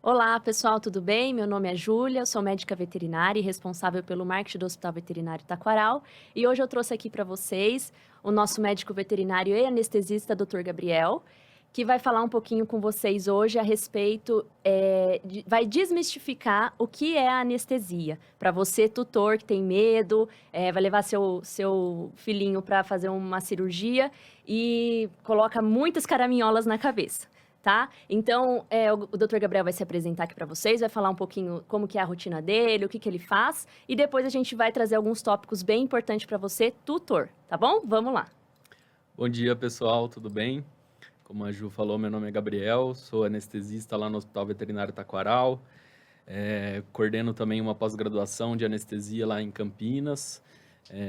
Olá, pessoal, tudo bem? Meu nome é Júlia, sou médica veterinária e responsável pelo marketing do Hospital Veterinário Taquaral. E hoje eu trouxe aqui para vocês o nosso médico veterinário e anestesista, Dr. Gabriel, que vai falar um pouquinho com vocês hoje a respeito, vai desmistificar o que é a anestesia. Para você, tutor que tem medo, vai levar seu filhinho para fazer uma cirurgia e coloca muitas caraminholas na cabeça. Tá? Então, o Dr. Gabriel vai se apresentar aqui para vocês, vai falar um pouquinho como que é a rotina dele, o que que ele faz, e depois a gente vai trazer alguns tópicos bem importantes para você, tutor, tá bom? Vamos lá. Bom dia, pessoal, tudo bem? Como a Ju falou, meu nome é Gabriel, sou anestesista lá no Hospital Veterinário Taquaral, coordeno também uma pós-graduação de anestesia lá em Campinas,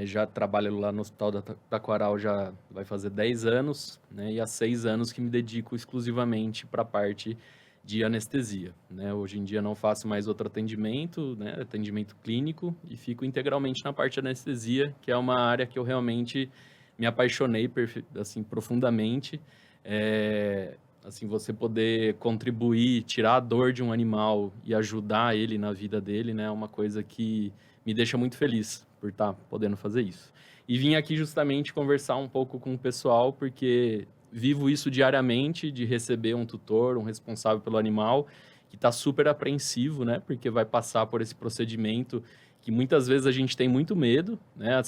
já trabalho lá no Hospital da Taquaral já vai fazer 10 anos, né, e há 6 anos que me dedico exclusivamente para a parte de anestesia, né? Hoje em dia não faço mais outro atendimento, né, atendimento clínico, e fico integralmente na parte de anestesia, que é uma área que eu realmente me apaixonei assim, profundamente. Assim, você poder contribuir, tirar a dor de um animal e ajudar ele na vida dele, né, é uma coisa que me deixa muito feliz por estar podendo fazer isso. E vim aqui justamente conversar um pouco com o pessoal, porque vivo isso diariamente, de receber um tutor, um responsável pelo animal, que está super apreensivo, né, porque vai passar por esse procedimento que muitas vezes a gente tem muito medo, né?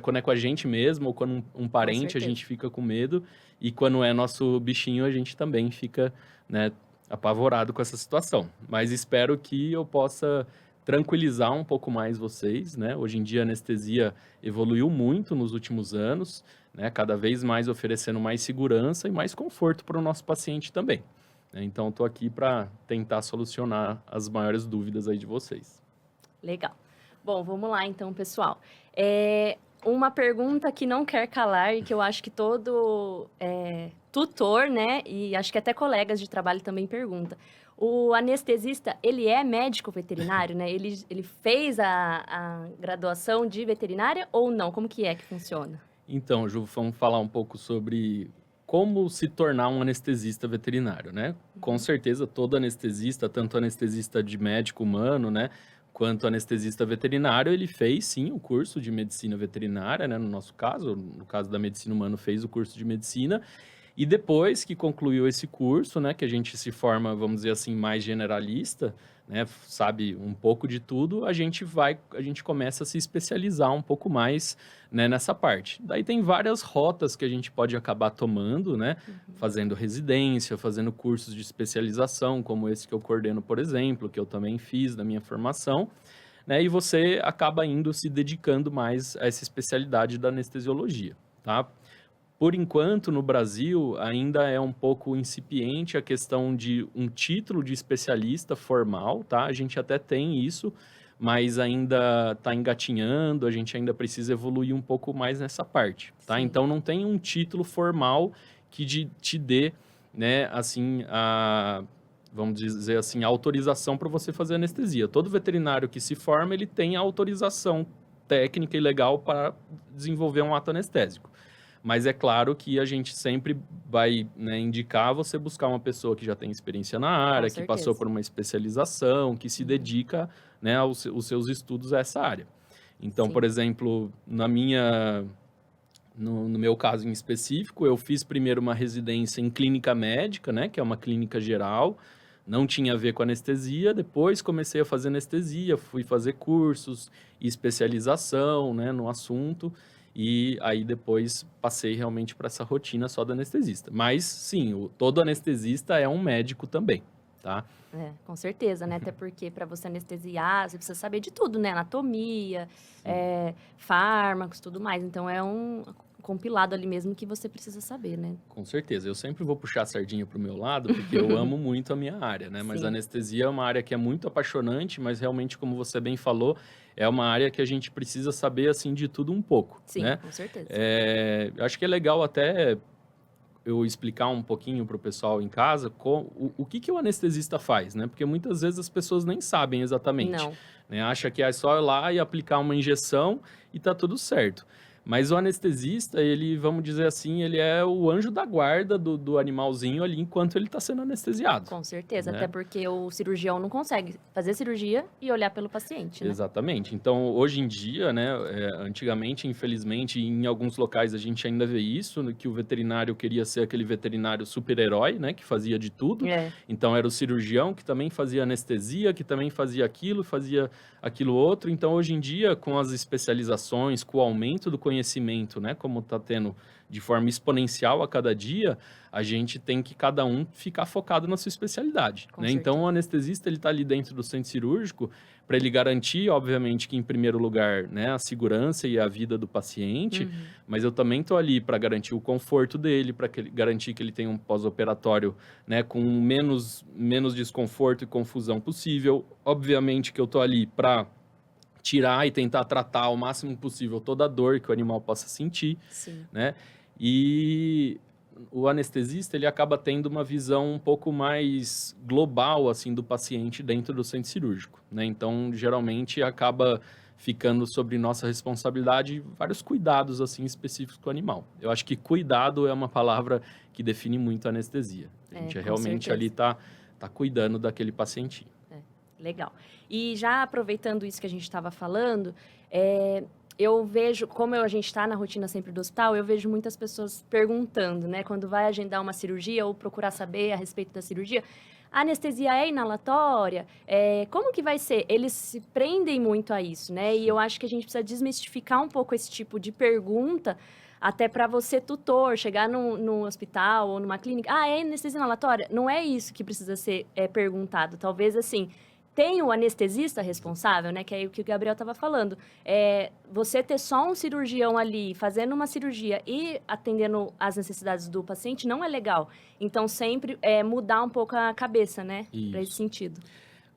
Quando é com a gente mesmo ou quando um Com parente a certeza. gente fica com medo, e quando é nosso bichinho a gente também fica, né, apavorado com essa situação. Mas espero que eu possa tranquilizar um pouco mais vocês, né? Hoje em dia a anestesia evoluiu muito nos últimos anos, né? Cada vez mais oferecendo mais segurança e mais conforto para o nosso paciente também, né? Então estou aqui para tentar solucionar as maiores dúvidas aí de vocês. Legal. Bom, vamos lá então, pessoal. Uma pergunta que não quer calar e que eu acho que todo tutor, né, e acho que até colegas de trabalho também pergunta. O anestesista, ele é médico veterinário, né? Ele fez a graduação de veterinária ou não? Como que é que funciona? Então, Ju, vamos falar um pouco sobre como se tornar um anestesista veterinário, né? Com Uhum. certeza, todo anestesista, tanto anestesista de médico humano, né, quanto anestesista veterinário, ele fez sim o curso de medicina veterinária, né? No nosso caso, no caso da medicina humana, fez o curso de medicina. E depois que concluiu esse curso, né, que a gente se forma, vamos dizer assim, mais generalista, né, sabe um pouco de tudo, a gente começa a se especializar um pouco mais, né, nessa parte. Daí tem várias rotas que a gente pode acabar tomando, né, Uhum. fazendo residência, fazendo cursos de especialização, como esse que eu coordeno, por exemplo, que eu também fiz na minha formação, né, e você acaba indo se dedicando mais a essa especialidade da anestesiologia, tá? Por enquanto, no Brasil, ainda é um pouco incipiente a questão de um título de especialista formal, tá? A gente até tem isso, mas ainda está engatinhando, a gente ainda precisa evoluir um pouco mais nessa parte, tá? Sim. Então, não tem um título formal que te dê, né, assim, vamos dizer assim, a autorização para você fazer anestesia. Todo veterinário que se forma, ele tem a autorização técnica e legal para desenvolver um ato anestésico. Mas é claro que a gente sempre vai, né, indicar você buscar uma pessoa que já tem experiência na Com área, que passou certeza. por uma especialização, que se Uhum. dedica, né, aos os seus estudos a essa área. Então, por Sim. exemplo, no meu caso em específico, eu fiz primeiro uma residência em clínica médica, né, que é uma clínica geral, não tinha a ver com anestesia, depois comecei a fazer anestesia, fui fazer cursos e especialização, né, no assunto, e aí depois passei realmente para essa rotina só do anestesista. Mas sim, todo anestesista é um médico também, tá? É, com certeza, né, até porque para você anestesiar, você precisa saber de tudo, né, anatomia, Sim. fármacos, tudo mais, então é um compilado ali mesmo que você precisa saber, né. Com certeza, eu sempre vou puxar a sardinha para o meu lado, porque eu amo muito a minha área, né, mas a Sim, anestesia é uma área que é muito apaixonante, mas realmente, como você bem falou, é uma área que a gente precisa saber, assim, de tudo um pouco, sim, né. com certeza. Eu acho que é legal até eu explicar um pouquinho para o pessoal em casa o que que o anestesista faz, né, porque muitas vezes as pessoas nem sabem exatamente, Não. né, acha que é só ir lá e aplicar uma injeção e tá tudo certo. Mas o anestesista, ele, vamos dizer assim, ele é o anjo da guarda do animalzinho ali enquanto ele está sendo anestesiado. Com certeza, né? até porque o cirurgião não consegue fazer cirurgia e olhar pelo paciente, né? Exatamente. Então, hoje em dia, né, antigamente, infelizmente, em alguns locais a gente ainda vê isso, que o veterinário queria ser aquele veterinário super-herói, né, que fazia de tudo. É, Então, era o cirurgião que também fazia anestesia, que também fazia aquilo outro. Então, hoje em dia, com as especializações, com o aumento do conhecimento, né, como está tendo de forma exponencial a cada dia, a gente tem que cada um ficar focado na sua especialidade, Com né? Então, certeza. o anestesista, ele está ali dentro do centro cirúrgico para ele garantir, obviamente, que em primeiro lugar, né, a segurança e a vida do paciente, Uhum. mas eu também estou ali para garantir o conforto dele, para garantir que ele tenha um pós-operatório, né, com menos desconforto e confusão possível. Obviamente que eu estou ali para tirar e tentar tratar ao máximo possível toda a dor que o animal possa sentir, Sim. né? E o anestesista, ele acaba tendo uma visão um pouco mais global, assim, do paciente dentro do centro cirúrgico, né? Então, geralmente, acaba ficando sobre nossa responsabilidade vários cuidados, assim, específicos com o animal. Eu acho que cuidado é uma palavra que define muito a anestesia. A gente com realmente certeza. ali tá cuidando daquele pacientinho. Legal. E já aproveitando isso que a gente estava falando, eu vejo, como a gente está na rotina sempre do hospital, eu vejo muitas pessoas perguntando, né? Quando vai agendar uma cirurgia ou procurar saber a respeito da cirurgia, a anestesia é inalatória? Como que vai ser? Eles se prendem muito a isso, né? E eu acho que a gente precisa desmistificar um pouco esse tipo de pergunta, até para você, tutor, chegar no hospital ou numa clínica. Ah, é anestesia inalatória? Não é isso que precisa ser perguntado. Talvez, assim, tem o anestesista responsável, né? Que é o que o Gabriel estava falando. Você ter só um cirurgião ali fazendo uma cirurgia e atendendo às necessidades do paciente não é legal. Então, sempre mudar um pouco a cabeça, né? Para esse Isso. sentido.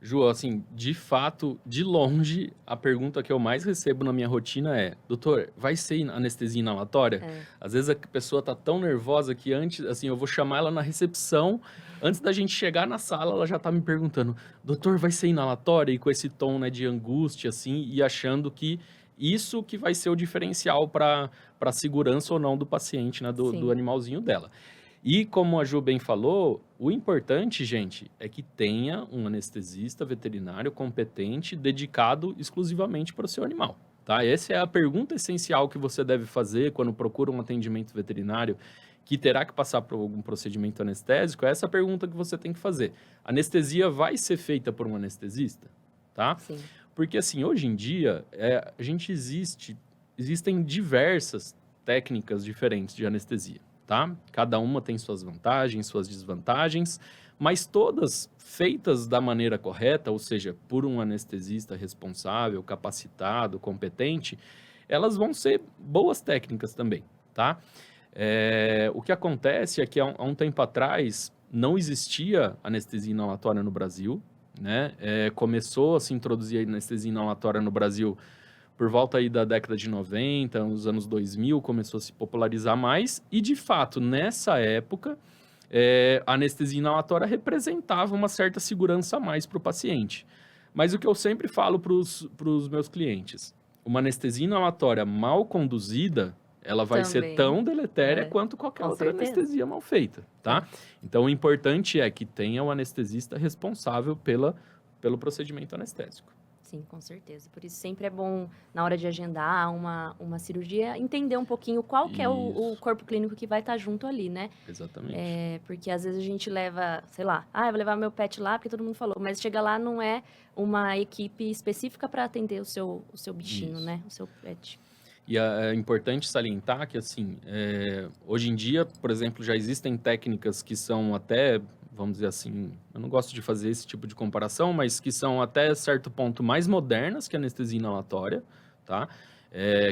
Ju, assim, de fato, de longe, a pergunta que eu mais recebo na minha rotina é: doutor, vai ser anestesia inalatória? Às vezes a pessoa tá tão nervosa que antes, assim, eu vou chamar ela na recepção, antes da gente chegar na sala, ela já tá me perguntando: doutor, vai ser inalatória? E com esse tom, né, de angústia, assim, e achando que isso que vai ser o diferencial para a segurança ou não do paciente, né, do Sim. animalzinho dela. E como a Ju bem falou, o importante, gente, é que tenha um anestesista veterinário competente dedicado exclusivamente para o seu animal, tá? Essa é a pergunta essencial que você deve fazer quando procura um atendimento veterinário que terá que passar por algum procedimento anestésico. É essa pergunta que você tem que fazer. A anestesia vai ser feita por um anestesista, tá? Sim. Porque, assim, hoje em dia, existem diversas técnicas diferentes de anestesia, tá? Cada uma tem suas vantagens, suas desvantagens, mas todas feitas da maneira correta, ou seja, por um anestesista responsável, capacitado, competente, elas vão ser boas técnicas também, tá? O que acontece é que há um tempo atrás não existia anestesia inalatória no Brasil, né? Começou a se introduzir a anestesia inalatória no Brasil por volta aí da década de 90, nos anos 2000, começou a se popularizar mais. E, de fato, nessa época, a anestesia inalatória representava uma certa segurança a mais para o paciente. Mas o que eu sempre falo para os meus clientes, uma anestesia inalatória mal conduzida, ela vai ser Também. tão deletéria quanto qualquer Com outra certeza. anestesia mal feita, tá? Então, o importante é que tenha o anestesista responsável pelo procedimento anestésico. Sim, com certeza. Por isso sempre é bom, na hora de agendar uma cirurgia, entender um pouquinho qual que é o Isso. corpo clínico que vai estar junto ali, né? Exatamente. Porque às vezes a gente leva, sei lá, eu vou levar meu pet lá porque todo mundo falou, mas chega lá não é uma equipe específica para atender o seu bichinho, Isso. né? O seu pet. E é importante salientar que, assim, hoje em dia, por exemplo, já existem técnicas que são até, vamos dizer assim, eu não gosto de fazer esse tipo de comparação, mas que são até certo ponto mais modernas que a anestesia inalatória, tá?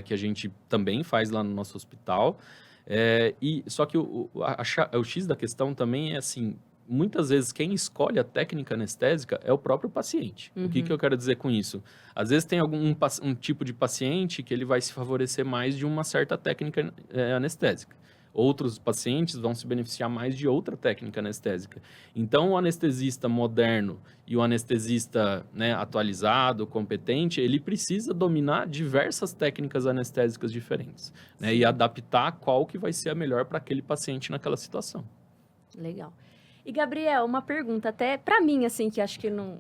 Que a gente também faz lá no nosso hospital. Só que o X da questão também é assim, muitas vezes quem escolhe a técnica anestésica é o próprio paciente. O que eu quero dizer com isso? Às vezes tem um tipo de paciente que ele vai se favorecer mais de uma certa técnica anestésica. outros pacientes vão se beneficiar mais de outra técnica anestésica. Então, o anestesista moderno e o anestesista, né, atualizado, competente, ele precisa dominar diversas técnicas anestésicas diferentes, né, e adaptar qual que vai ser a melhor para aquele paciente naquela situação. Legal. E, Gabriel, uma pergunta até para mim, assim, que acho que não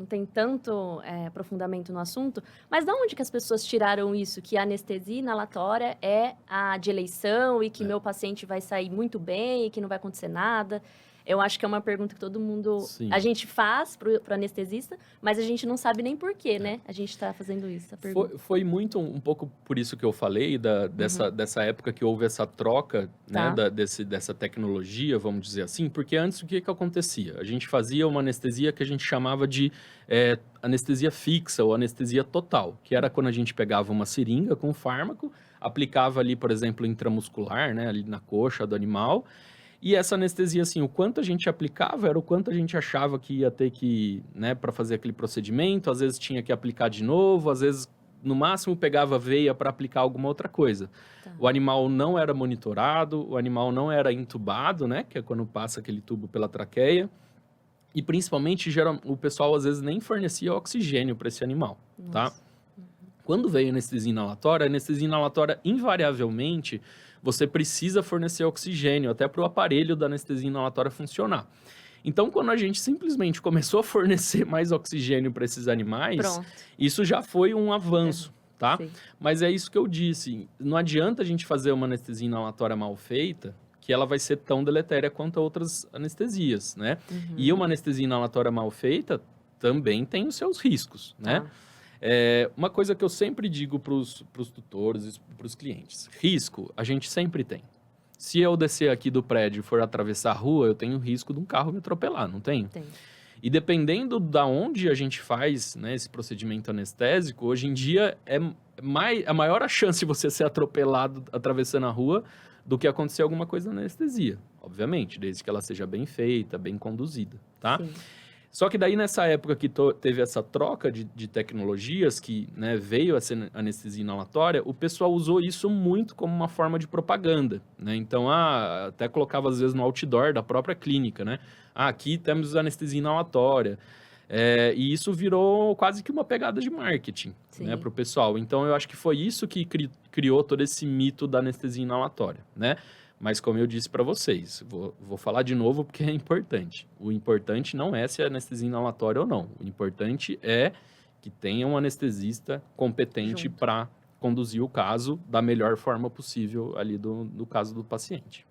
tem tanto aprofundamento no assunto, mas de onde que as pessoas tiraram isso, que a anestesia inalatória é a de eleição e que meu paciente vai sair muito bem e que não vai acontecer nada? Eu acho que é uma pergunta que todo mundo... Sim. A gente faz pro anestesista, mas a gente não sabe nem por quê, né? A gente está fazendo isso, a pergunta. Foi muito um pouco por isso que eu falei, dessa época que houve essa troca, né, dessa tecnologia, vamos dizer assim, porque antes o que acontecia? A gente fazia uma anestesia que a gente chamava de anestesia fixa ou anestesia total, que era quando a gente pegava uma seringa com fármaco, aplicava ali, por exemplo, intramuscular, né, ali na coxa do animal. E essa anestesia, assim, o quanto a gente aplicava era o quanto a gente achava que ia ter que, né, para fazer aquele procedimento. Às vezes tinha que aplicar de novo, às vezes, no máximo, pegava veia para aplicar alguma outra coisa. Tá. O animal não era monitorado, o animal não era intubado, né, que é quando passa aquele tubo pela traqueia. E, principalmente, o pessoal, às vezes, nem fornecia oxigênio para esse animal, tá? Quando veio a anestesia inalatória, invariavelmente, você precisa fornecer oxigênio até para o aparelho da anestesia inalatória funcionar. Então, quando a gente simplesmente começou a fornecer mais oxigênio para esses animais, isso já foi um avanço, tá? Sim. Mas é isso que eu disse, não adianta a gente fazer uma anestesia inalatória mal feita, que ela vai ser tão deletéria quanto outras anestesias, né? E uma anestesia inalatória mal feita também tem os seus riscos, né? Uma coisa que eu sempre digo para os tutores e para os clientes, risco a gente sempre tem. Se eu descer aqui do prédio e for atravessar a rua, eu tenho risco de um carro me atropelar, não tenho? Tem. E dependendo da onde a gente faz, né, esse procedimento anestésico, hoje em dia é maior a chance de você ser atropelado atravessando a rua do que acontecer alguma coisa na anestesia, obviamente, desde que ela seja bem feita, bem conduzida, tá? Sim. Só que daí, nessa época que teve essa troca de tecnologias, que, né, veio essa anestesia inalatória, o pessoal usou isso muito como uma forma de propaganda, né? Então, até colocava, às vezes, no outdoor da própria clínica, né? Aqui temos anestesia inalatória. E isso virou quase que uma pegada de marketing, né, para o pessoal. Então, eu acho que foi isso que criou todo esse mito da anestesia inalatória, né? Mas, como eu disse para vocês, vou falar de novo porque é importante. O importante não é se é anestesia inalatória ou não. O importante é que tenha um anestesista competente para conduzir o caso da melhor forma possível ali do caso do paciente.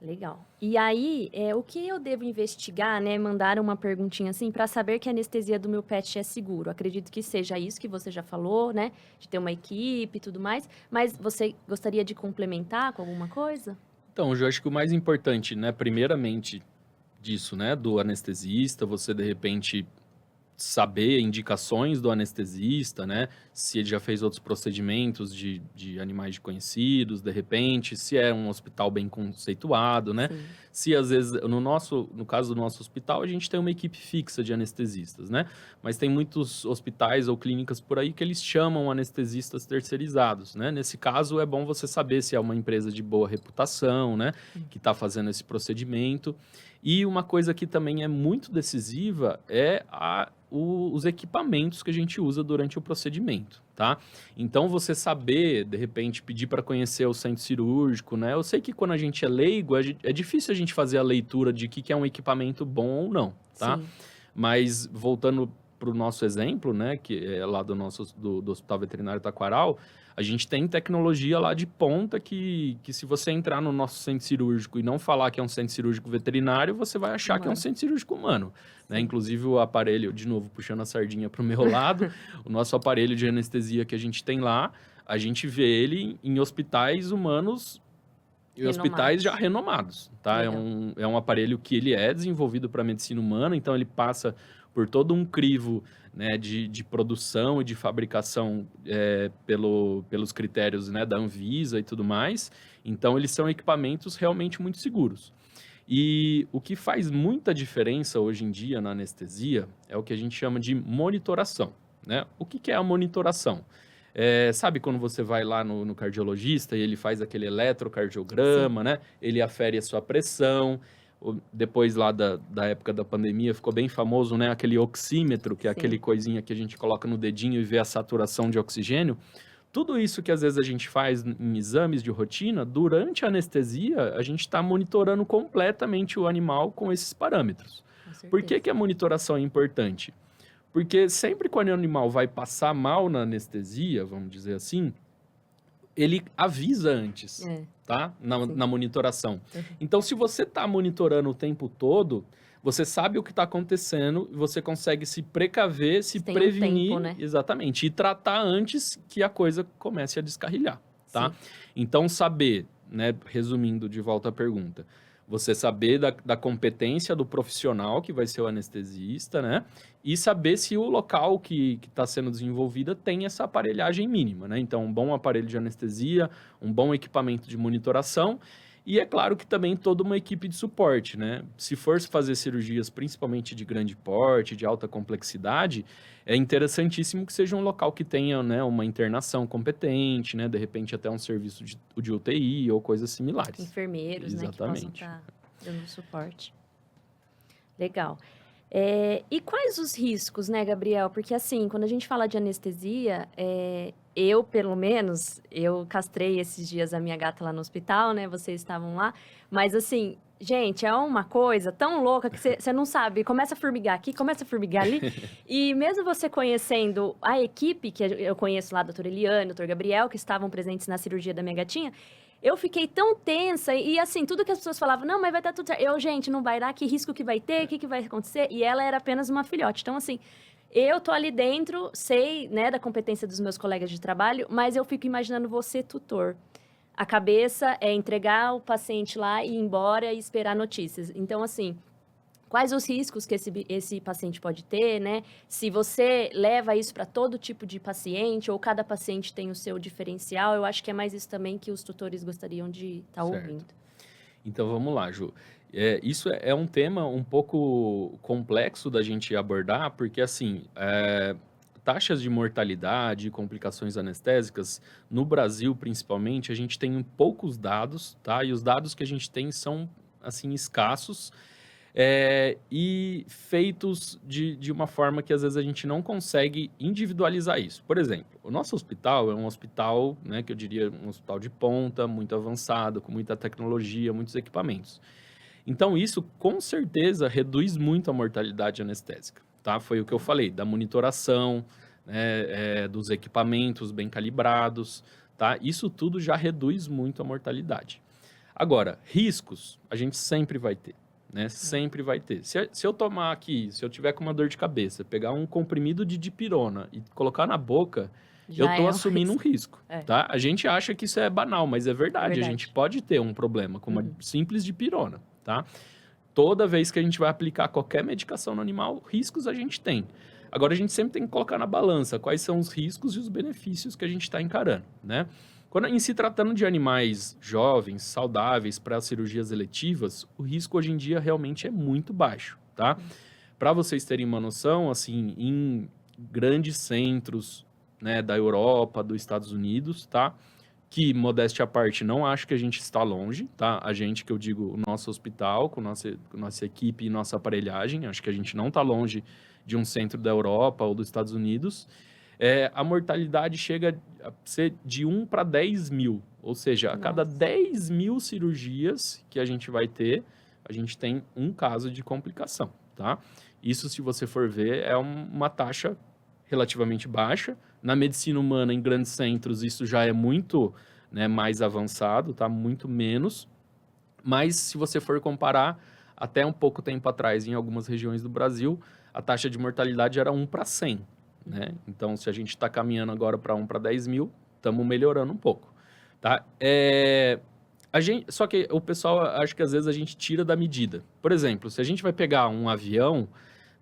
Legal. E aí, o que eu devo investigar, né? Mandaram uma perguntinha assim, para saber que a anestesia do meu pet é seguro. Acredito que seja isso que você já falou, né? De ter uma equipe e tudo mais. Mas você gostaria de complementar com alguma coisa? Então, eu acho que o mais importante, né? Primeiramente disso, né? Do anestesista, você de repente saber indicações do anestesista, né? Se ele já fez outros procedimentos de animais conhecidos, de repente, se é um hospital bem conceituado, né? Sim. Se às vezes, no caso do nosso hospital, a gente tem uma equipe fixa de anestesistas, né? Mas tem muitos hospitais ou clínicas por aí que eles chamam anestesistas terceirizados, né? Nesse caso, é bom você saber se é uma empresa de boa reputação, né? Que está fazendo esse procedimento. E uma coisa que também é muito decisiva é os equipamentos que a gente usa durante o procedimento, tá? Então, você saber, de repente, pedir para conhecer o centro cirúrgico, né? Eu sei que quando a gente é leigo, é difícil a gente fazer a leitura de que é um equipamento bom ou não, tá? Sim. Mas, voltando para o nosso exemplo, né? Que é lá do Hospital Veterinário Taquaral, a gente tem tecnologia lá de ponta que se você entrar no nosso centro cirúrgico e não falar que é um centro cirúrgico veterinário, você vai achar que é um centro cirúrgico humano, né? Inclusive o aparelho, de novo, puxando a sardinha para o meu lado, o nosso aparelho de anestesia que a gente tem lá, a gente vê ele em hospitais humanos e hospitais já renomados, tá? É um aparelho que ele é desenvolvido para a medicina humana, então ele passa por todo um crivo, né, de produção e de fabricação pelos critérios, né, da Anvisa e tudo mais. Então, eles são equipamentos realmente muito seguros. E o que faz muita diferença hoje em dia na anestesia é o que a gente chama de monitoração, né? O que é a monitoração? Sabe quando você vai lá no cardiologista e ele faz aquele eletrocardiograma, né? Ele afere a sua pressão. Depois lá da época da pandemia ficou bem famoso, né? Aquele oxímetro, que é Sim. aquele coisinha que a gente coloca no dedinho e vê a saturação de oxigênio. Tudo isso que às vezes a gente faz em exames de rotina, durante a anestesia, a gente está monitorando completamente o animal com esses parâmetros. Com Por que certeza. a monitoração é importante? Porque sempre quando o animal vai passar mal na anestesia, vamos dizer assim, ele avisa antes, É, tá? sim. Na monitoração. Uhum. Então, se você está monitorando o tempo todo, você sabe o que está acontecendo, você consegue se precaver, se Tem um prevenir, tempo, né? exatamente, e tratar antes que a coisa comece a descarrilhar, tá? Sim. Então, saber, né, resumindo de volta à pergunta, você saber da competência do profissional que vai ser o anestesista, né? E saber se o local que está sendo desenvolvida tem essa aparelhagem mínima, né? Então, um bom aparelho de anestesia, um bom equipamento de monitoração e, é claro, que também toda uma equipe de suporte, né? Se for fazer cirurgias, principalmente de grande porte, de alta complexidade, é interessantíssimo que seja um local que tenha, né, uma internação competente, né? De repente até um serviço de UTI ou coisas similares. Enfermeiros, né, que possam Exatamente. estar dando suporte. Legal. E quais os riscos, né, Gabriel? Porque, assim, quando a gente fala de anestesia, eu, pelo menos, eu castrei esses dias a minha gata lá no hospital, né? Vocês estavam lá. Mas, assim, gente, é uma coisa tão louca que você não sabe. Começa a formigar aqui, começa a formigar ali. E mesmo você conhecendo a equipe, que eu conheço lá, a doutora Eliane, o doutor Gabriel, que estavam presentes na cirurgia da minha gatinha, eu fiquei tão tensa e, assim, tudo que as pessoas falavam, não, mas vai estar tudo certo. Eu, gente, não vai dar, que risco que vai ter, o que vai acontecer? E ela era apenas uma filhote. Então, assim, eu tô ali dentro, sei, né, da competência dos meus colegas de trabalho, mas eu fico imaginando você, tutor. A cabeça é entregar o paciente lá e ir embora e esperar notícias. Então, assim, quais os riscos que esse paciente pode ter, né? Se você leva isso para todo tipo de paciente, ou cada paciente tem o seu diferencial, eu acho que é mais isso também que os tutores gostariam de estar ouvindo. Então, vamos lá, Ju. Isso é um tema um pouco complexo da gente abordar, porque, assim, taxas de mortalidade e complicações anestésicas, no Brasil, principalmente, a gente tem poucos dados, tá? E os dados que a gente tem são, assim, escassos, e feitos de uma forma que às vezes a gente não consegue individualizar isso. Por exemplo, o nosso hospital é um hospital, né, que eu diria um hospital de ponta, muito avançado, com muita tecnologia, muitos equipamentos. Então, isso com certeza reduz muito a mortalidade anestésica, tá? Foi o que eu falei, da monitoração, né, dos equipamentos bem calibrados, tá? Isso tudo já reduz muito a mortalidade. Agora, riscos a gente sempre vai ter, né? Sempre vai ter. Se eu tomar aqui, se eu tiver com uma dor de cabeça, pegar um comprimido de dipirona e colocar na boca, eu Já estou é um assumindo um risco, É. tá? A gente acha que isso é banal, mas é verdade. Verdade. A gente pode ter um problema com uma Uhum. simples dipirona, tá? Toda vez que a gente vai aplicar qualquer medicação no animal, riscos a gente tem. Agora, a gente sempre tem que colocar na balança quais são os riscos e os benefícios que a gente está encarando, né? Quando em se tratando de animais jovens, saudáveis para cirurgias eletivas, o risco hoje em dia realmente é muito baixo, tá? Para vocês terem uma noção, assim, em grandes centros, né, da Europa, dos Estados Unidos, tá? Que, modéstia à parte, não acho que a gente está longe, tá? A gente, que eu digo, o nosso hospital, com nossa equipe e nossa aparelhagem, acho que a gente não está longe de um centro da Europa ou dos Estados Unidos. A mortalidade chega a ser de 1 para 10 mil. Ou seja, a cada Nossa. 10 mil cirurgias que a gente vai ter, a gente tem um caso de complicação, tá? Isso, se você for ver, é uma taxa relativamente baixa. Na medicina humana, em grandes centros, isso já é muito, né, mais avançado, tá? Muito menos. Mas, se você for comparar, até um pouco tempo atrás, em algumas regiões do Brasil, a taxa de mortalidade era 1 para 100. Né? Então, se a gente está caminhando agora para 1 para 10 mil, estamos melhorando um pouco, tá? Só que o pessoal, acho que às vezes a gente tira da medida. Por exemplo, se a gente vai pegar um avião,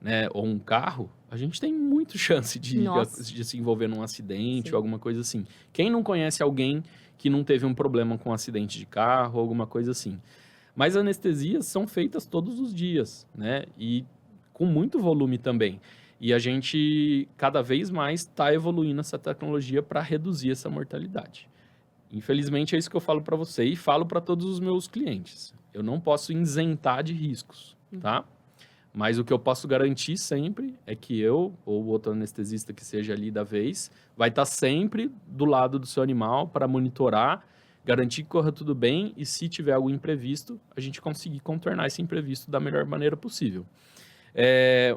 né, ou um carro, a gente tem muita chance de se envolver num acidente ou alguma coisa assim. Quem não conhece alguém que não teve um problema com um acidente de carro ou alguma coisa assim? Mas anestesias são feitas todos os dias, né? E com muito volume também. E a gente, cada vez mais, está evoluindo essa tecnologia para reduzir essa mortalidade. Infelizmente, é isso que eu falo para você e falo para todos os meus clientes. Eu não posso isentar de riscos, tá? Mas o que eu posso garantir sempre é que eu, ou o outro anestesista que seja ali da vez, vai estar sempre do lado do seu animal para monitorar, garantir que corra tudo bem e, se tiver algum imprevisto, a gente conseguir contornar esse imprevisto da melhor maneira possível.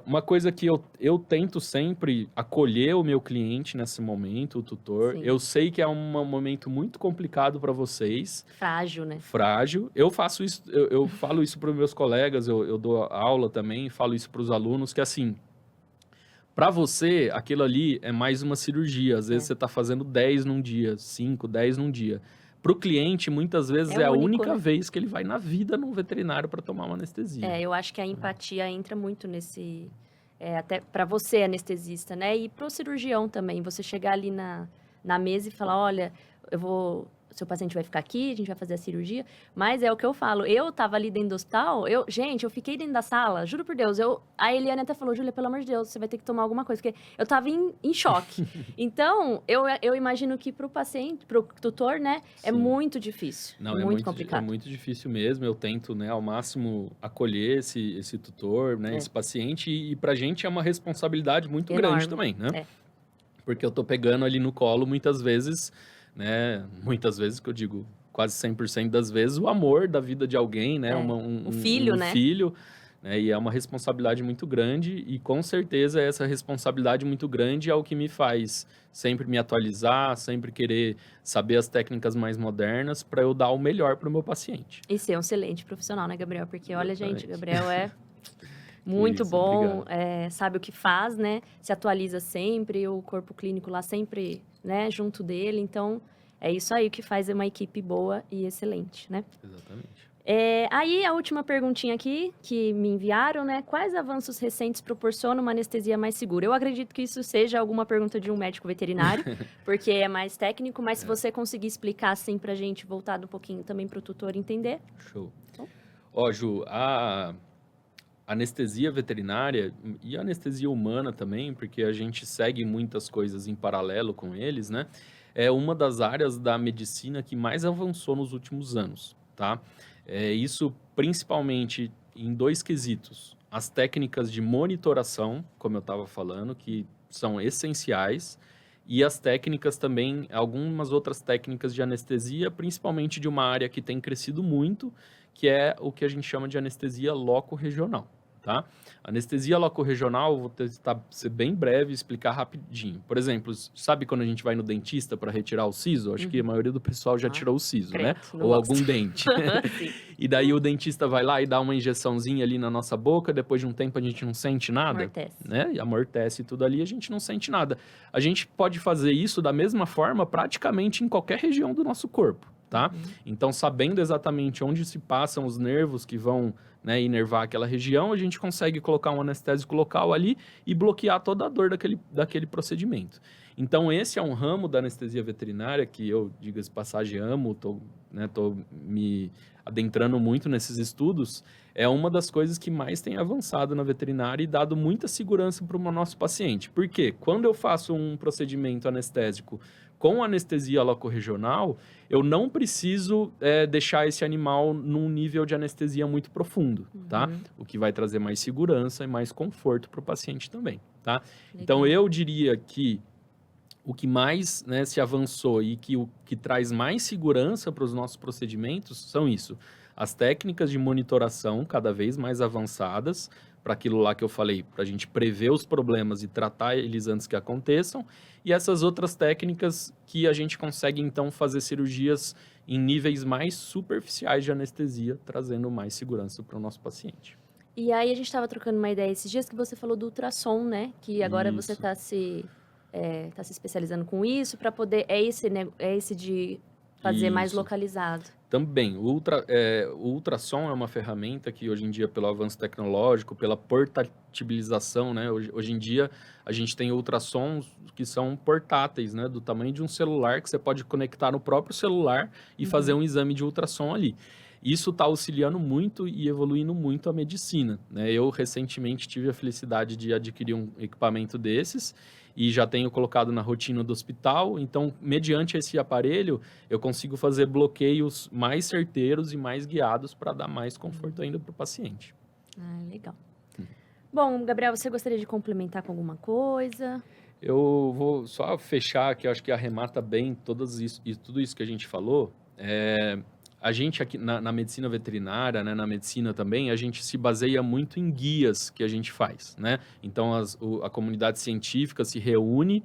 Uma coisa que eu tento sempre acolher o meu cliente nesse momento, o tutor. Sim. Eu sei que é um momento muito complicado para vocês. Frágil, né? Frágil. Eu faço isso, eu falo isso para os meus colegas, eu dou aula também, falo isso para os alunos, que assim, para você, aquilo ali é mais uma cirurgia. Às vezes você está fazendo 10 num dia, 5, 10 num dia. Para o cliente, muitas vezes é a único, única né? vez que ele vai na vida num veterinário para tomar uma anestesia. Eu acho que a empatia entra muito nesse... até para você, anestesista, né? E para o cirurgião também. Você chegar ali na mesa e falar, olha, seu paciente vai ficar aqui, a gente vai fazer a cirurgia. Mas é o que eu falo. Eu tava ali dentro do hospital, gente, eu fiquei dentro da sala, juro por Deus. A Eliane até falou, Júlia, pelo amor de Deus, você vai ter que tomar alguma coisa. Porque eu tava em choque. Então, eu imagino que pro paciente, pro tutor, né, é muito difícil. Não, muito complicado. É muito difícil mesmo. Eu tento, né, ao máximo acolher esse tutor, né, esse paciente. E pra gente é uma responsabilidade muito grande também, né? Porque eu tô pegando ali no colo muitas vezes, né? Muitas vezes, que eu digo, quase 100% das vezes, o amor da vida de alguém, né? Um filho, né? Filho, né? E é uma responsabilidade muito grande e, com certeza, essa responsabilidade muito grande é o que me faz sempre me atualizar, sempre querer saber as técnicas mais modernas para eu dar o melhor para o meu paciente. E ser um excelente profissional, né, Gabriel? Porque, olha, gente, Gabriel é... muito bom, sabe o que faz, né? Se atualiza sempre, o corpo clínico lá sempre, né, junto dele. Então, é isso aí que faz uma equipe boa e excelente, né? Exatamente. Aí, a última perguntinha aqui, que me enviaram, né? Quais avanços recentes proporcionam uma anestesia mais segura? Eu acredito que isso seja alguma pergunta de um médico veterinário, porque é mais técnico, mas se você conseguir explicar, assim, pra gente, voltado um pouquinho também pro tutor entender. Show. Ó, Ju, a anestesia veterinária e a anestesia humana também, porque a gente segue muitas coisas em paralelo com eles, né? É uma das áreas da medicina que mais avançou nos últimos anos, tá? Isso principalmente em 2 quesitos. As técnicas de monitoração, como eu estava falando, que são essenciais, e as técnicas também, algumas outras técnicas de anestesia, principalmente de uma área que tem crescido muito, que é o que a gente chama de anestesia loco-regional. Tá? Anestesia loco-regional, vou tentar ser bem breve e explicar rapidinho. Por exemplo, sabe quando a gente vai no dentista para retirar o siso? Acho que a maioria do pessoal já tirou o siso, né? Ou algum dente. E daí o dentista vai lá e dá uma injeçãozinha ali na nossa boca, depois de um tempo a gente não sente nada. Amortece. Né? E amortece tudo ali, a gente não sente nada. A gente pode fazer isso da mesma forma praticamente em qualquer região do nosso corpo. Tá? Então, sabendo exatamente onde se passam os nervos que vão, né, inervar aquela região, a gente consegue colocar um anestésico local ali e bloquear toda a dor daquele procedimento. Então, esse é um ramo da anestesia veterinária que eu, diga-se de passagem, amo, tô me adentrando muito nesses estudos. É uma das coisas que mais tem avançado na veterinária e dado muita segurança para o nosso paciente. Por quê? Quando eu faço um procedimento anestésico com anestesia locorregional, eu não preciso deixar esse animal num nível de anestesia muito profundo, tá? O que vai trazer mais segurança e mais conforto para o paciente também, tá? Então, eu diria que o que mais, né, se avançou e o que traz mais segurança para os nossos procedimentos são isso. As técnicas de monitoração cada vez mais avançadas, para aquilo lá que eu falei, para a gente prever os problemas e tratar eles antes que aconteçam, e essas outras técnicas que a gente consegue, então, fazer cirurgias em níveis mais superficiais de anestesia, trazendo mais segurança para o nosso paciente. E aí, a gente estava trocando uma ideia esses dias que você falou do ultrassom, né? Que agora você está se especializando com isso para poder... É esse de fazer mais localizado. Também, o ultrassom é uma ferramenta que hoje em dia, pelo avanço tecnológico, pela portabilização, né? Hoje em dia, a gente tem ultrassons que são portáteis, né? Do tamanho de um celular, que você pode conectar no próprio celular e fazer um exame de ultrassom ali. isso está auxiliando muito e evoluindo muito a medicina, né? Eu recentemente tive a felicidade de adquirir um equipamento desses e já tenho colocado na rotina do hospital. Então, mediante esse aparelho, eu consigo fazer bloqueios mais certeiros e mais guiados para dar mais conforto ainda para o paciente. Ah, legal. Bom, Gabriel, você gostaria de complementar com alguma coisa? Eu vou só fechar, que eu acho que arremata bem tudo isso que a gente falou. A gente aqui na medicina veterinária, né, na medicina também, a gente se baseia muito em guias que a gente faz, né? Então, a comunidade científica se reúne,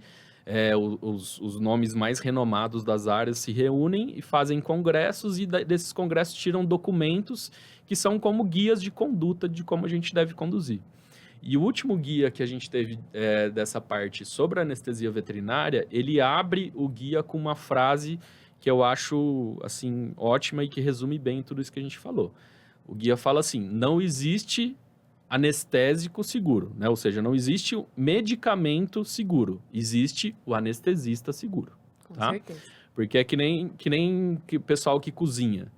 os nomes mais renomados das áreas se reúnem e fazem congressos, e desses congressos tiram documentos que são como guias de conduta de como a gente deve conduzir. E o último guia que a gente teve dessa parte sobre a anestesia veterinária, ele abre o guia com uma frase que eu acho, assim, ótima e que resume bem tudo isso que a gente falou. O guia fala assim: não existe anestésico seguro, né? Ou seja, não existe medicamento seguro, existe o anestesista seguro. Com tá? certeza. Porque é que nem o pessoal que cozinha,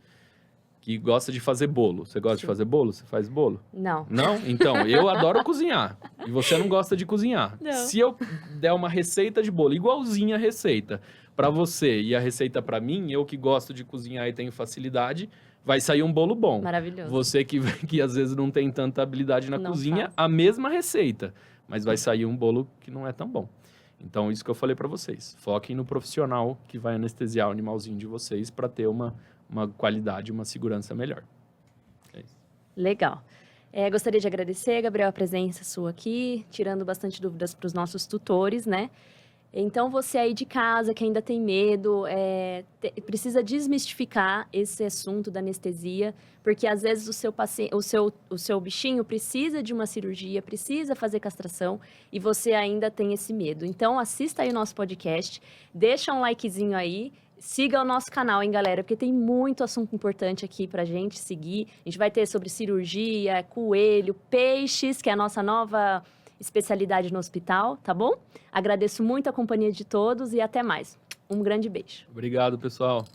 que gosta de fazer bolo. Você gosta de fazer bolo? Você faz bolo? Não. Não? Então, eu adoro cozinhar. E você não gosta de cozinhar. Não. Se eu der uma receita de bolo, igualzinha a receita, para você e a receita para mim, eu que gosto de cozinhar e tenho facilidade, vai sair um bolo bom. Maravilhoso. Você que às vezes não tem tanta habilidade na Não cozinha, faz. a mesma receita, mas vai sair um bolo que não é tão bom. Então, isso que eu falei para vocês. Foquem no profissional que vai anestesiar o animalzinho de vocês para ter uma qualidade, uma segurança melhor. É isso. Legal. Gostaria de agradecer, Gabriel, a presença sua aqui, tirando bastante dúvidas para os nossos tutores, né? Então, você aí de casa que ainda tem medo, precisa desmistificar esse assunto da anestesia, porque às vezes o seu bichinho precisa de uma cirurgia, precisa fazer castração e você ainda tem esse medo. Então, assista aí o nosso podcast, deixa um likezinho aí, siga o nosso canal, hein, galera, porque tem muito assunto importante aqui pra gente seguir. A gente vai ter sobre cirurgia, coelho, peixes, que é a nossa nova especialidade no hospital, tá bom? Agradeço muito a companhia de todos e até mais. Um grande beijo. Obrigado, pessoal.